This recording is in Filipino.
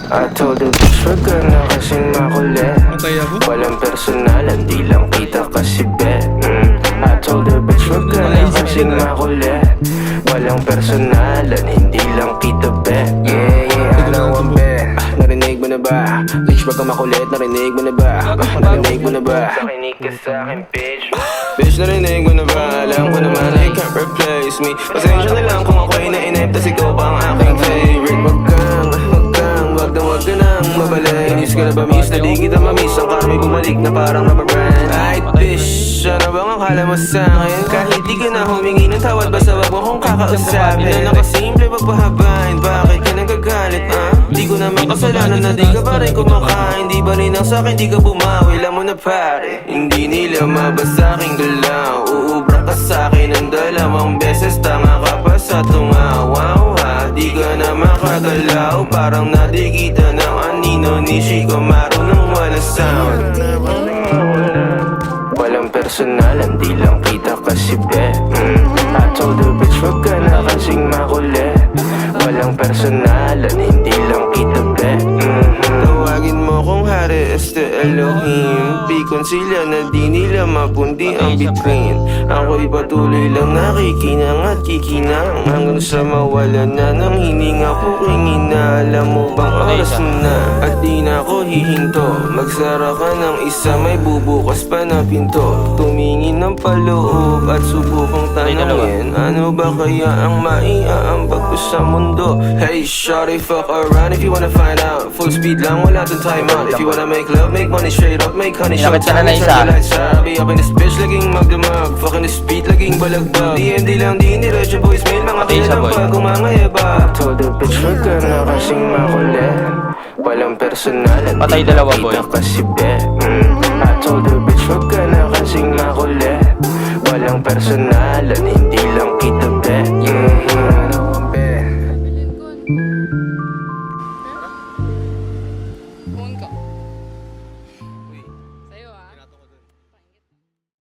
I told the bitch wag ka na kasing makulit. Walang personalan, di lang kita kasi bet. I told the bitch wag ka na kasing makulit. Walang personalan, hindi lang kita bet. Yeah, yeah, I know I'm bet. Narinig mo na ba? Bitch wag ka makulit, narinig mo na ba? Narinig mo na ba? Nakinig ka sa'kin bitch. Bitch narinig mo na ba? Alam ko naman I can't replace me. Pasensya na lang kung ako'y nainip, tas ikaw pa ang aking favorite. Wag ka nang mabalik. Inis ka na ba miss? Na di kita mamiss. Ang karma'y bumalik na parang rubber band. Ay bitch, ano bang akala mo sa'kin? Kahit di ka na humingi ng tawad, basta wag mo kong kakausapin. Na nakasimple pagpahabain, bakit ka nagagalit Di ko naman kasalanan na di ka pa rin kumakain. Di ba rin ang sa'kin, di ka bumawi. Alam mo na pare, hindi nila mabasa aking galaw. Uubra ka sa'kin ng 2 beses, tanga ka pa sa tungaw. Di ka na makagalaw, parang nadigita ng anino ni Chico marunong walang sound. Walang personalan, di lang kita kasi bet. I told the bitch wag ka na kasing makulit. Walang personalan, hindi lang kita bet. Tawagin mo kung hari este Elohim. Bikon sila na di nila mapundi ang between. Ako'y patuloy lang nakikinang at kikinang hanggang sa mawala na ng hininga ko kingina. Alam mo bang oras na at di na ako hihinto. Magsara ka ng isa, may bubukas pa na pinto. Tumingin ng paloob at subukang tanongin, ano ba kaya ang maiaambag ko sa mundo? Hey shawty, fuck around if you wanna find out. Full speed lang, wala dun time out. If you wanna make love, make money straight up, make honey short time. Turn the lights out, be up in this bitch, laging magdamag. Fucking this beat, laging balagbag. DMD lang, di niretso voicemail, mga kilang pag umangayaba. Told the bitch wag ka na kasing makulit. Walang personalan, patay dalawa boy. Kasi bet. I told the bitch wag ka na kasing makulit. Walang personalan.